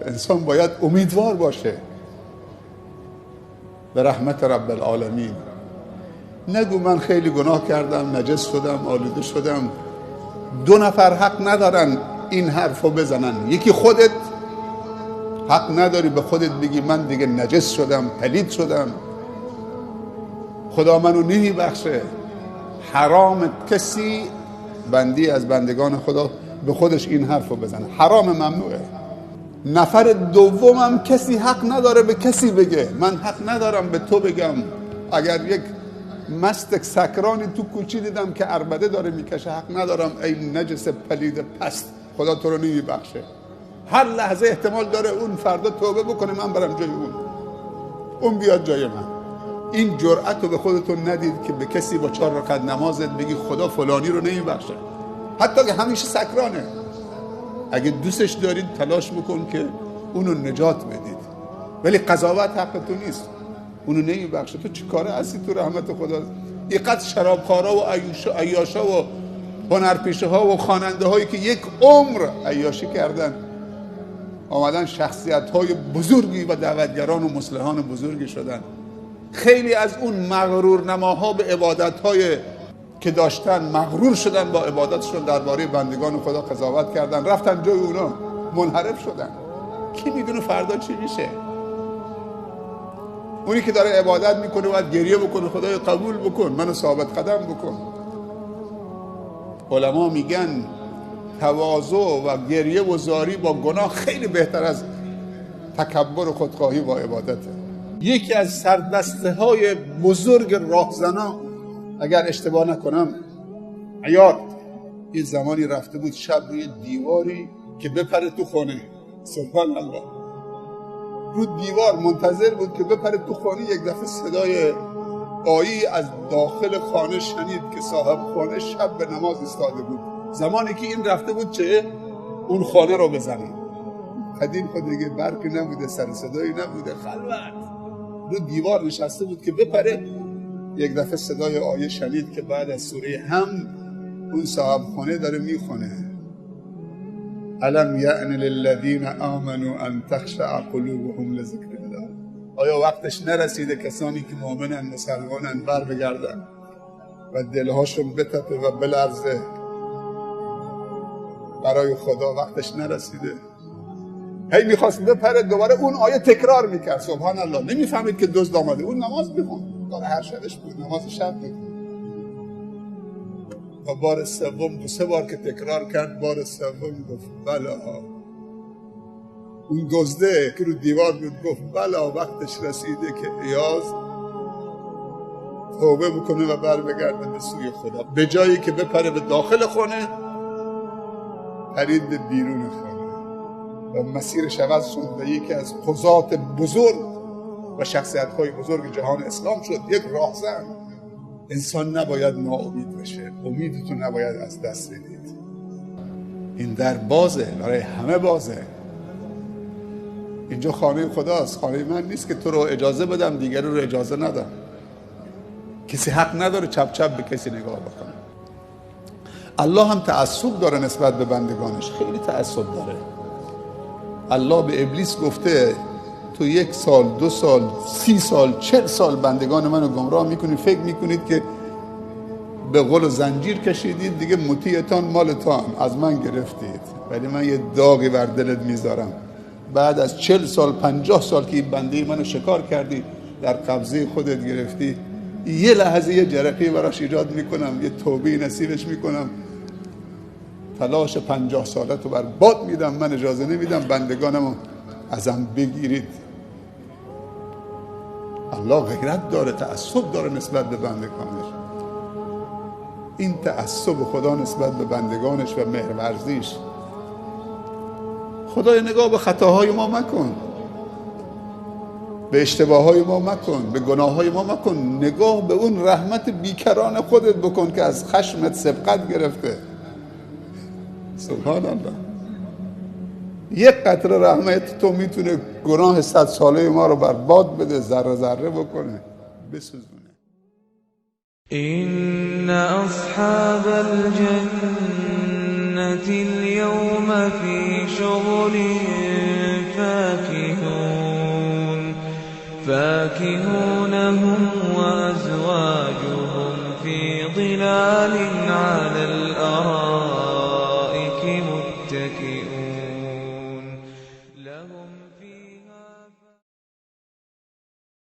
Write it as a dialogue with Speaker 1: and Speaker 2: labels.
Speaker 1: انسان باید امیدوار باشه به رحمت رب العالمین. نگو من خیلی گناه کردم، نجس شدم، آلوده شدم. 2 نفر حق ندارن این حرفو بزنن. یکی خودت حق نداری به خودت بگی من دیگه نجس شدم، پلید شدم، خدا منو نمیبخشه. حرام کسی بندی از بندگان خدا به خودش این حرفو بزنه، حرام، ممنوعه. نفر دومم کسی حق نداره به کسی بگه من حق ندارم به تو بگم. اگر یک مستک سکرانی تو کوچی دیدم که عربده داره میکشه، حق ندارم ای نجس پلید پست، خدا تو رو نمیبخشه. هر لحظه احتمال داره اون فردا توبه بکنه، من برم جای اون بیاد جای من. این جرأت رو به خودتون ندید که به کسی با 4 رکعت نمازت بگی خدا فلانی رو نمیبخشه، حتی که همیشه سکرانه. اگه دوستش دارید تلاش بکن که اونو نجات بدید، ولی قضاوت حق تو نیست، اونو نمیبخشه. تو چی کاره هستی تو رحمت خدا؟ اینقدر شرابخوارا و عیاشا و هنرپیشه ها و خواننده هایی که یک عمر عیاشی کردن آمدن شخصیت های بزرگی و دعوتگران و مصلحان بزرگی شدن. خیلی از اون مغرور نماها به عبادت های که داشتن مغرور شدن با عبادتشون، درباره بندگان خدا قضاوت کردن، رفتن جای اونا، منحرف شدن. کی میدونه فردا چی میشه؟ اونی که داره عبادت میکنه باید گریه بکنه خدای قبول بکن، منو ثابت قدم بکن. علما میگن تواضع و گریه و زاری با گناه خیلی بهتر از تکبر و خودخواهی با عبادته. یکی از سردسته های بزرگ راهزنا، اگر اشتباه نکنم عیاض، یه زمانی رفته بود شب روی دیواری که بپره تو خانه، سبحان الله، رو دیوار منتظر بود که بپره تو خانه. یک دفعه صدای آیی از داخل خانه شنید که صاحب خانه شب به نماز ایستاده بود. زمانی که این رفته بود چه؟ اون خانه رو بزنه. قدیم خود دیگه برقی نبوده، سر صدایی نبوده، خلوت، رو دیوار نشسته بود که بپره. یک دفعه صدای آیه شنید که بعد از سوره هم اون صاحب خانه داره میخونه الم یأن للذین آمنوا ان تخشع قلوبهم لذکر الله. آیا وقتش نرسیده کسانی که مؤمنن، مسلمانن، بر بگردن و دلهاشون بتپه و بلرزه برای خدا؟ وقتش نرسیده؟ هی میخواست بپره، دوباره اون آیه تکرار میکرد. سبحان الله، نمیفهمید که دزد آمده. اون نماز میخوند، کار هر شبش بود، نماز شب میخوند. و بار سوم 2-3 بار که تکرار کرد، بار سوم گفت بلا. اون دزده که رو دیوار بود گفت بلا، وقتش رسیده که عیاض توبه بکنه و بر بگرده به سوی خدا. به جایی که بپره به داخل خانه، پرید به بیرون خانه و مسیرش عوض شد و یکی از قضات بزرگ و شخصیت‌های بزرگ جهان اسلام شد. یک راهزن. انسان نباید ناامید بشه، امیدتون نباید از دست بدید. این در بازه، برای همه بازه. اینجا خانه خداست، خانه من نیست که تو رو اجازه بدم دیگری رو اجازه ندم. کسی حق نداره چپ چپ به کسی نگاه بکنه. الله هم تعصب داره نسبت به بندگانش، خیلی تعصب داره. الله به ابلیس گفته تو 1 سال، 2 سال، 30 سال، 40 سال بندگان منو گمراه میکنید، فکر میکنید که به قول زنجیر کشیدید، دیگه مطیعتان مالتان، از من گرفتید، ولی من یه داغی بر دلت میذارم. بعد از 40 سال 50 سال که این بنده منو شکار کردی، در قبضه خودت گرفتی، یه لحظه یه جرقی براش ایجاد میکنم، یه توبه نصیبش میکنم، تلاش 50 سالت رو برباد میدم. من اجازه نمیدم بندگانمو ازم بگیرید. الله غیرت داره، تعصب داره نسبت به بندگانش. این تعصب خدا نسبت به بندگانش و مهرورزیش. خدای نگاه به خطاهای ما مکن، به اشتباههای ما مکن، به گناههای ما مکن. نگاه به اون رحمت بیکران خودت بکن که از خشمت سبقت گرفته. سبحان الله. یک قطره رحمت تو میتونه گناه 100 ساله ما رو برباد بده، ذره ذره بکنه، بسوزونه.
Speaker 2: إن أصحاب الجنة اليوم في شغل فاكهون هم وأزواجهم في ظلال على